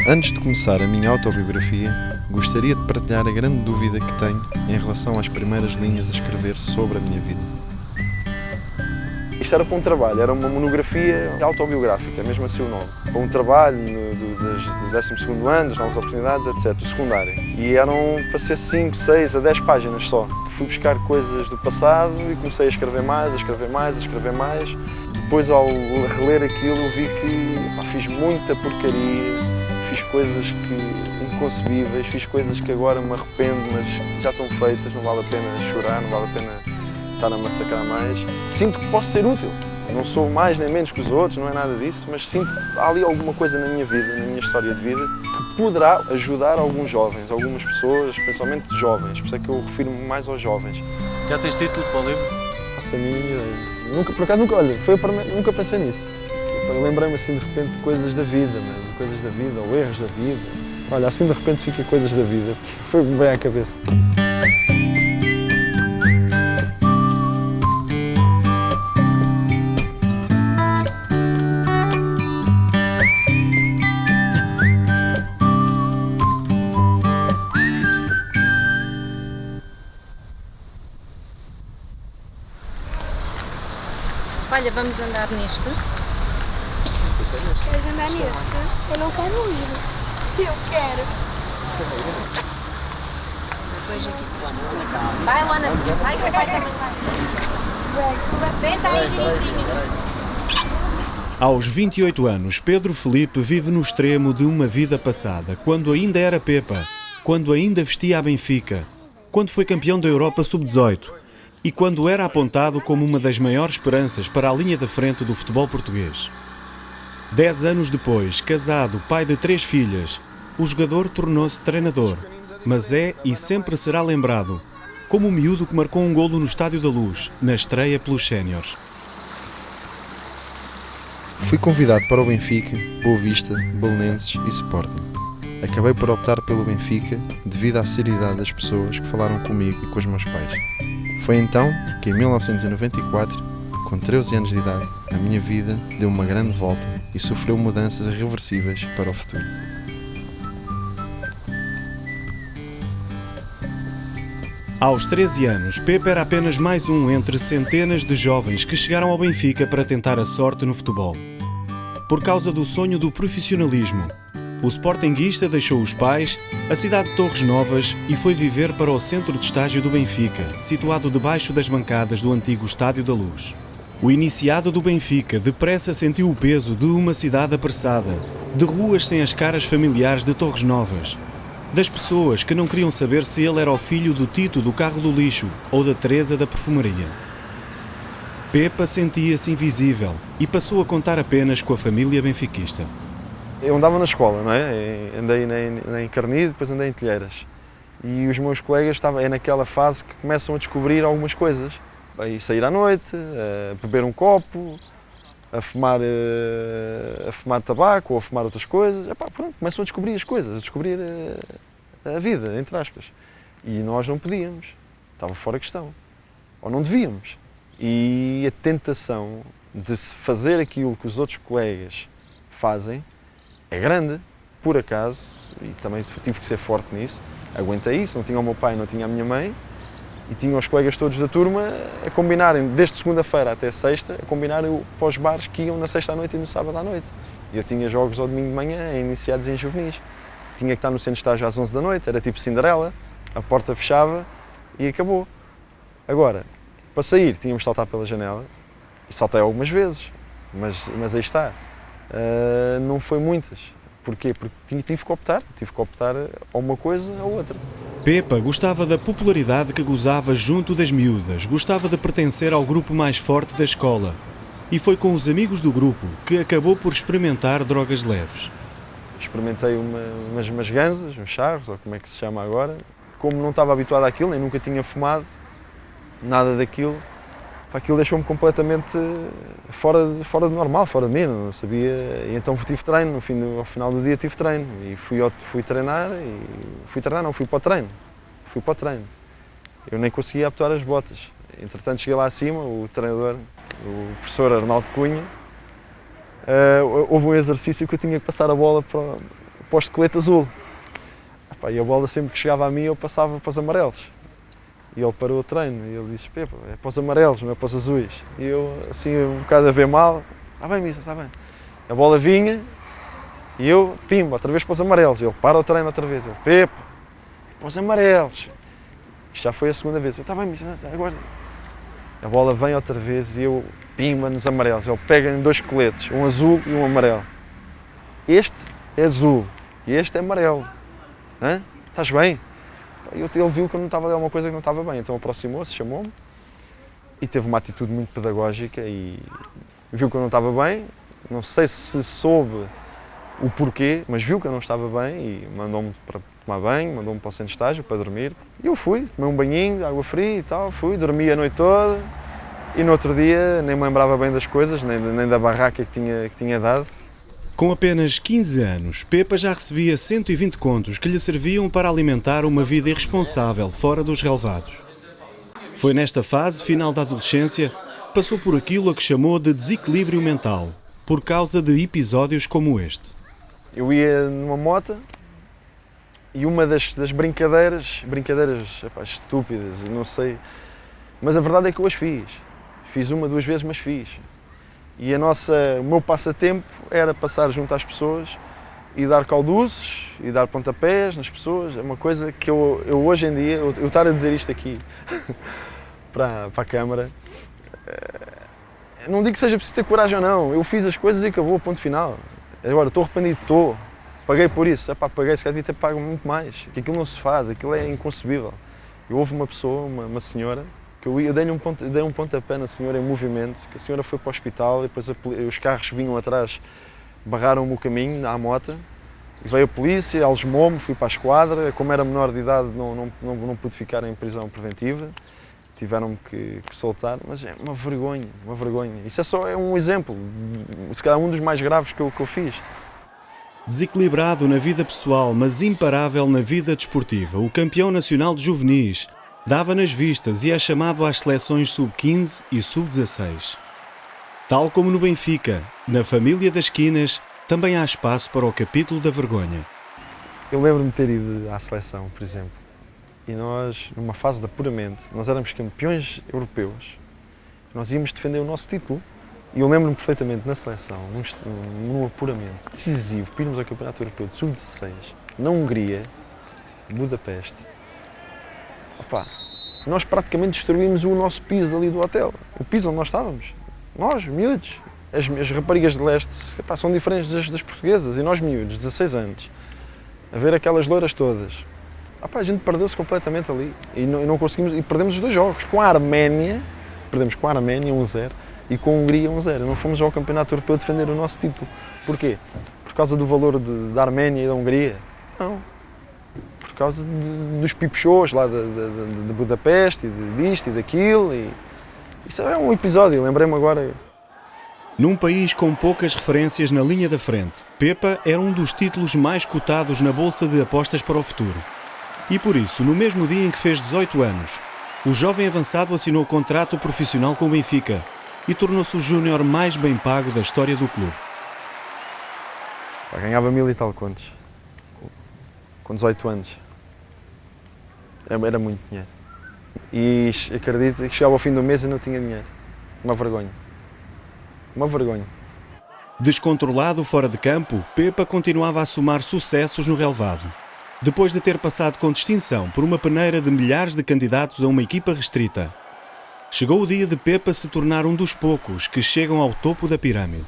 Antes de começar a minha autobiografia, gostaria de partilhar a grande dúvida que tenho em relação às primeiras linhas a escrever sobre a minha vida. Isto era para um trabalho, era uma monografia autobiográfica, mesmo assim o nome. Para um trabalho do 12º ano, das novas oportunidades, etc., do secundário. E eram para ser 5, 6 a 10 páginas só. Fui buscar coisas do passado e comecei a escrever mais, a escrever mais, a escrever mais. Depois, ao reler aquilo, vi que fiz muita porcaria, fiz coisas inconcebíveis, fiz coisas que agora me arrependo, mas já estão feitas, não vale a pena chorar, não vale a pena estar a massacrar mais. Sinto que posso ser útil. Não sou mais nem menos que os outros, não é nada disso, mas sinto que há ali alguma coisa na minha vida, na minha história de vida, que poderá ajudar alguns jovens, algumas pessoas, principalmente jovens, por isso é que eu refiro-me mais aos jovens. Já tens título para o livro? Faço a mínima ideia. Por acaso nunca pensei nisso. Lembrei-me assim de repente de coisas da vida, mas coisas da vida, ou erros da vida. Olha, assim de repente fica coisas da vida, foi o que me veio à cabeça. Olha, vamos andar neste. Não sei se é neste. Queres andar neste? Eu não quero ir. Eu quero. Depois aqui por cima. Vai, Luana, vai, que o pai também vai. Senta aí direitinho. Aos 28 anos, Pedro Felipe vive no extremo de uma vida passada, quando ainda era Pepa, quando ainda vestia a Benfica, quando foi campeão da Europa Sub-18 e quando era apontado como uma das maiores esperanças para a linha da frente do futebol português. 10 anos depois, casado, pai de 3 filhas, o jogador tornou-se treinador, mas é e sempre será lembrado como o miúdo que marcou um golo no Estádio da Luz, na estreia pelos séniores. Fui convidado para o Benfica, Boa Vista, Belenenses e Sporting. Acabei por optar pelo Benfica devido à seriedade das pessoas que falaram comigo e com os meus pais. Foi então que, em 1994, com 13 anos de idade, a minha vida deu uma grande volta e sofreu mudanças irreversíveis para o futuro. Aos 13 anos, Pepe era apenas mais um entre centenas de jovens que chegaram ao Benfica para tentar a sorte no futebol. Por causa do sonho do profissionalismo, o sportinguista deixou os pais, a cidade de Torres Novas e foi viver para o centro de estágio do Benfica, situado debaixo das bancadas do antigo Estádio da Luz. O iniciado do Benfica depressa sentiu o peso de uma cidade apressada, de ruas sem as caras familiares de Torres Novas, das pessoas que não queriam saber se ele era o filho do Tito do carro do lixo ou da Teresa da perfumaria. Pepa sentia-se invisível e passou a contar apenas com a família benfiquista. Eu andava na escola, não é? Andei em Carnide, depois andei em Telheiras. E os meus colegas é naquela fase que começam a descobrir algumas coisas. Aí sair à noite, a beber um copo, a fumar tabaco ou a fumar outras coisas. Pronto, começam a descobrir as coisas, a descobrir a vida, entre aspas. E nós não podíamos, estava fora de questão. Ou não devíamos. E a tentação de se fazer aquilo que os outros colegas fazem é grande, por acaso, e também tive que ser forte nisso, aguentei isso, não tinha o meu pai, não tinha a minha mãe, e tinha os colegas todos da turma a combinarem, desde segunda-feira até sexta, a combinarem para os bares que iam na sexta à noite e no sábado à noite. Eu tinha jogos ao domingo de manhã, iniciados em juvenis. Tinha que estar no centro de estágio às 11 da noite, era tipo Cinderela, a porta fechava e acabou. Agora, para sair, tínhamos de saltar pela janela, e saltei algumas vezes, mas aí está. Não foi muitas. Porquê? Porque tive que optar a uma coisa ou outra. Pepa gostava da popularidade que gozava junto das miúdas, gostava de pertencer ao grupo mais forte da escola. E foi com os amigos do grupo que acabou por experimentar drogas leves. Experimentei umas ganzas, uns charros, ou como é que se chama agora. Como não estava habituado àquilo, nem nunca tinha fumado, nada daquilo, aquilo deixou-me completamente fora do normal, fora de mim, não sabia. E então tive treino, ao final do dia tive treino e fui treinar, fui para o treino. Eu nem conseguia abotoar as botas. Entretanto cheguei lá acima, o treinador, o professor Arnaldo Cunha, houve um exercício que eu tinha que passar a bola para posto de colete azul. Epá, e a bola sempre que chegava a mim eu passava para os amarelos. E ele parou o treino e ele disse, Pepa, é para os amarelos, não é para os azuis. E eu, assim, um bocado a ver mal, está bem, mister, está bem. A bola vinha e eu, pimba, outra vez para os amarelos. Ele para o treino outra vez, ele, Pepa, para os amarelos. Isto já foi a segunda vez. Eu, está bem, mister, agora. A bola vem outra vez e eu, pimba, nos amarelos. Ele pega em 2 coletes, um azul e um amarelo. Este é azul e este é amarelo. Hã? Estás bem? Ele viu que eu não estava a ler alguma coisa que não estava bem, então aproximou-se, chamou-me e teve uma atitude muito pedagógica e viu que eu não estava bem, não sei se soube o porquê, mas viu que eu não estava bem e mandou-me para tomar banho, mandou-me para o centro de estágio para dormir. E eu fui, tomei um banhinho de água fria e tal, fui, dormi a noite toda e no outro dia nem me lembrava bem das coisas, nem da barraca que tinha dado. Com apenas 15 anos, Pepa já recebia 120 contos que lhe serviam para alimentar uma vida irresponsável fora dos relevados. Foi nesta fase, final da adolescência, passou por aquilo a que chamou de desequilíbrio mental, por causa de episódios como este. Eu ia numa moto e uma das brincadeiras epá, estúpidas, não sei, mas a verdade é que eu as fiz. Fiz 1, 2 vezes, mas fiz. E o meu passatempo era passar junto às pessoas e dar calduços e dar pontapés nas pessoas. É uma coisa que eu hoje em dia, eu estar a dizer isto aqui para a câmara, não digo que seja preciso ter coragem ou não, eu fiz as coisas e acabou, ponto final. Agora, estou arrependido, estou, paguei por isso, paguei, se calhar devia ter pago muito mais, que aquilo não se faz, aquilo é inconcebível. Houve uma pessoa, uma senhora, que eu dei um pontapé na senhora em movimento, que a senhora foi para o hospital e depois os carros vinham atrás, barraram-me o caminho à moto, veio a polícia, algemou-me, fui para a esquadra, como era menor de idade não pude ficar em prisão preventiva, tiveram-me que soltar, mas é uma vergonha, uma vergonha. Isso é um exemplo, se calhar um dos mais graves que eu fiz. Desequilibrado na vida pessoal, mas imparável na vida desportiva, o campeão nacional de juvenis dava nas vistas e é chamado às seleções sub-15 e sub-16. Tal como no Benfica, na família das Quinas, também há espaço para o capítulo da vergonha. Eu lembro-me de ter ido à seleção, por exemplo, e nós, numa fase de apuramento, nós éramos campeões europeus, nós íamos defender o nosso título. E eu lembro-me perfeitamente na seleção, num apuramento decisivo, para irmos ao Campeonato Europeu de Sub-16, na Hungria, Budapeste. Opa, nós praticamente destruímos o nosso piso ali do hotel, o piso onde nós estávamos. Nós, miúdos, as raparigas de leste epá, são diferentes das portuguesas e nós miúdos, 16 anos, a ver aquelas loiras todas. Opa, a gente perdeu-se completamente ali e não conseguimos, e perdemos os 2 jogos. Com a Arménia, perdemos com a Arménia 1-0 e com a Hungria 1-0. Não fomos ao Campeonato Europeu defender o nosso título. Porquê? Por causa do valor da Arménia e da Hungria? Não. Por causa dos pipo-shows lá de Budapeste, disto e daquilo. Isso é um episódio, lembrei-me agora. Num país com poucas referências na linha da frente, Pepa era um dos títulos mais cotados na bolsa de apostas para o futuro. E por isso, no mesmo dia em que fez 18 anos, o jovem avançado assinou contrato profissional com o Benfica e tornou-se o júnior mais bem pago da história do clube. Ganhava 1000 e tal contos, com 18 anos. Era muito dinheiro. E acredito que chegava ao fim do mês e não tinha dinheiro. Uma vergonha. Uma vergonha. Descontrolado fora de campo, Pepa continuava a somar sucessos no relevado. Depois de ter passado com distinção por uma peneira de milhares de candidatos a uma equipa restrita, chegou o dia de Pepa se tornar um dos poucos que chegam ao topo da pirâmide.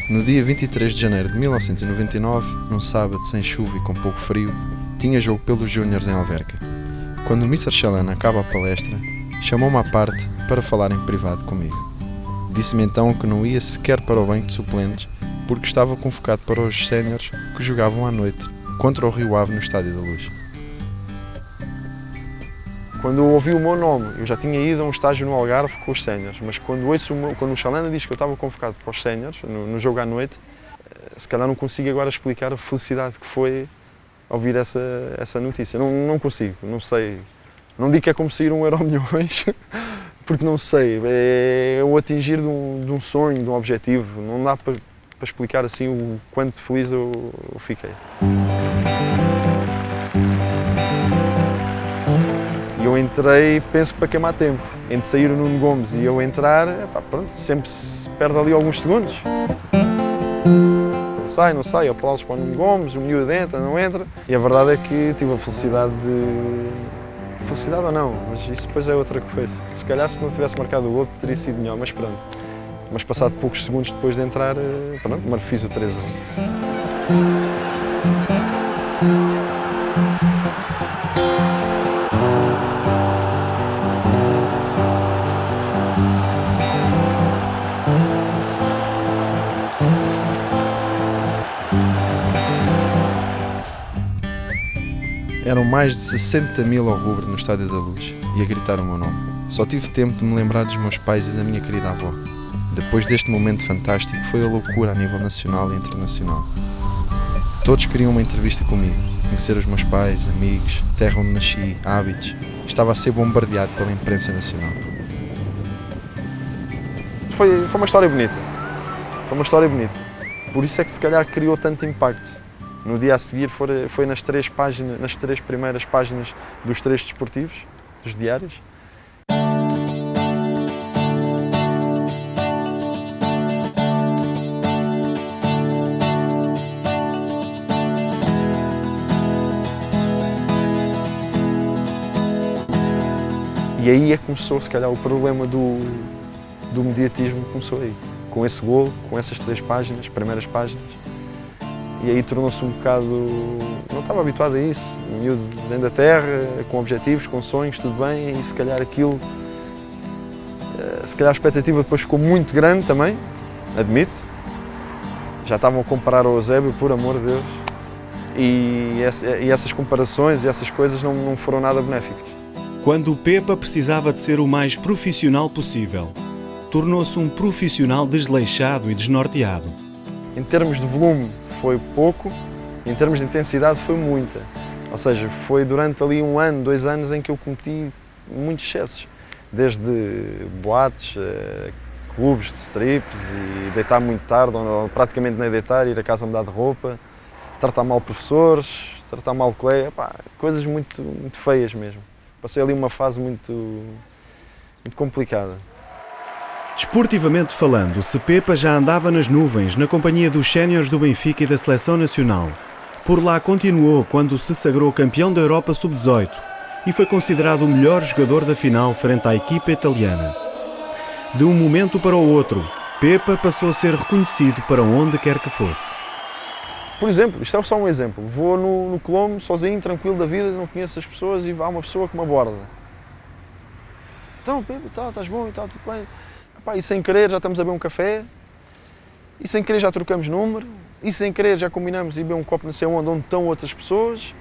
No dia 23 de janeiro de 1999, num sábado sem chuva e com pouco frio, tinha jogo pelos Júniores em Alverca. Quando o Mr. Chalana acaba a palestra, chamou-me à parte para falar em privado comigo. Disse-me então que não ia sequer para o banco de suplentes porque estava convocado para os séniores que jogavam à noite contra o Rio Ave no Estádio da Luz. Quando eu ouvi o meu nome, eu já tinha ido a um estágio no Algarve com os séniores, mas quando o Chalana diz que eu estava convocado para os séniores, no jogo à noite, se calhar não consigo agora explicar a felicidade que foi ouvir essa notícia. Não consigo, não sei. Não digo que é como sair €1 milhões, porque não sei. É o atingir de um sonho, de um objetivo. Não dá para para explicar assim o quanto feliz eu fiquei. E eu entrei, penso, para queimar tempo. Entre sair o Nuno Gomes e eu entrar, pronto, sempre se perde ali alguns segundos. Não sai, aplausos para o Nuno Gomes, o miúdo entra, não entra. E a verdade é que tive a felicidade de... Felicidade ou não, mas isso depois é outra coisa. Se calhar se não tivesse marcado o gol teria sido melhor, mas pronto. Mas passado poucos segundos depois de entrar, pronto, fiz o 3-1. Eram mais de 60.000 ao rubro no Estádio da Luz e a gritar o meu nome. Só tive tempo de me lembrar dos meus pais e da minha querida avó. Depois deste momento fantástico, foi a loucura a nível nacional e internacional. Todos queriam uma entrevista comigo, conhecer os meus pais, amigos, terra onde nasci, hábitos. Estava a ser bombardeado pela imprensa nacional. Foi uma história bonita. Foi uma história bonita. Por isso é que se calhar criou tanto impacto. No dia a seguir foi nas três primeiras páginas dos 3 desportivos, dos diários. E aí é que começou, se calhar, o problema do mediatismo começou aí. Com esse golo, com essas 3 páginas, primeiras páginas. E aí tornou-se um bocado... Não estava habituado a isso. Miúdo dentro da terra, com objetivos, com sonhos, tudo bem. E se calhar aquilo... Se calhar a expectativa depois ficou muito grande também, admito. Já estavam a comparar ao Eusébio, por amor de Deus. E essas comparações e essas coisas não foram nada benéficas. Quando o Pepa precisava de ser o mais profissional possível, tornou-se um profissional desleixado e desnorteado. Em termos de volume foi pouco, em termos de intensidade foi muita. Ou seja, foi durante ali 1 ano, 2 anos em que eu cometi muitos excessos. Desde boates, clubes de strips e deitar muito tarde, ou praticamente nem deitar, ir a casa mudar de roupa, tratar mal professores, tratar mal colega, coisas muito feias mesmo. Passei ali uma fase muito complicada. Desportivamente falando, o Pepa já andava nas nuvens na companhia dos séniores do Benfica e da Seleção Nacional. Por lá continuou quando se sagrou campeão da Europa Sub-18 e foi considerado o melhor jogador da final frente à equipa italiana. De um momento para o outro, Pepa passou a ser reconhecido para onde quer que fosse. Por exemplo, isto é só um exemplo, vou no Colombo, sozinho, tranquilo da vida, não conheço as pessoas e há uma pessoa que me aborda. Então, Pepa, estás bom e tal, tudo bem. E sem querer já estamos a beber um café, e sem querer já trocamos número, e sem querer já combinamos e beber um copo não sei onde estão outras pessoas.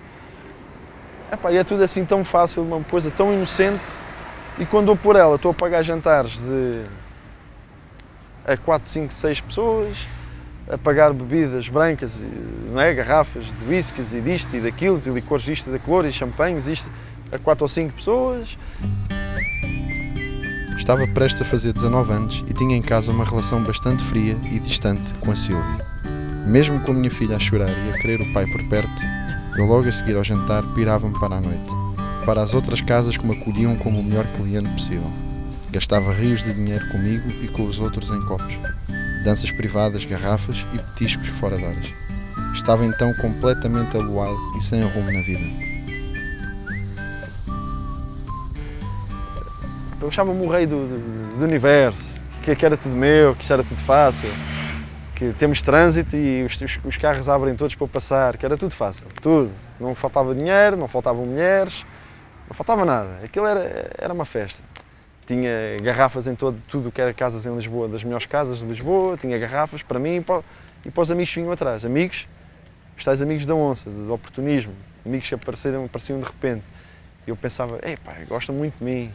E é tudo assim tão fácil, uma coisa tão inocente, e quando dou por ela estou a pagar jantares a 4, 5, 6 pessoas, a pagar bebidas brancas, não é? Garrafas de whiskies e disto e daquilo, e licores disto e daquilo, e champanhes, isto, a 4 ou 5 pessoas. Estava prestes a fazer 19 anos e tinha em casa uma relação bastante fria e distante com a Sílvia. Mesmo com a minha filha a chorar e a querer o pai por perto, eu logo a seguir ao jantar pirava-me para a noite, para as outras casas que me acolhiam como o melhor cliente possível. Gastava rios de dinheiro comigo e com os outros em copos, danças privadas, garrafas e petiscos fora de horas. Estava então completamente aloado e sem rumo na vida. Eu achava-me o rei do universo, que era tudo meu, que isto era tudo fácil, que temos trânsito e os carros abrem todos para passar, que era tudo fácil, tudo. Não faltava dinheiro, não faltavam mulheres, não faltava nada. Aquilo era uma festa. Tinha garrafas em tudo o que era casas em Lisboa, das melhores casas de Lisboa, tinha garrafas para mim e para os amigos que vinham atrás. Amigos, os tais amigos da onça, do oportunismo, amigos que apareciam de repente. E eu pensava, gostam muito de mim.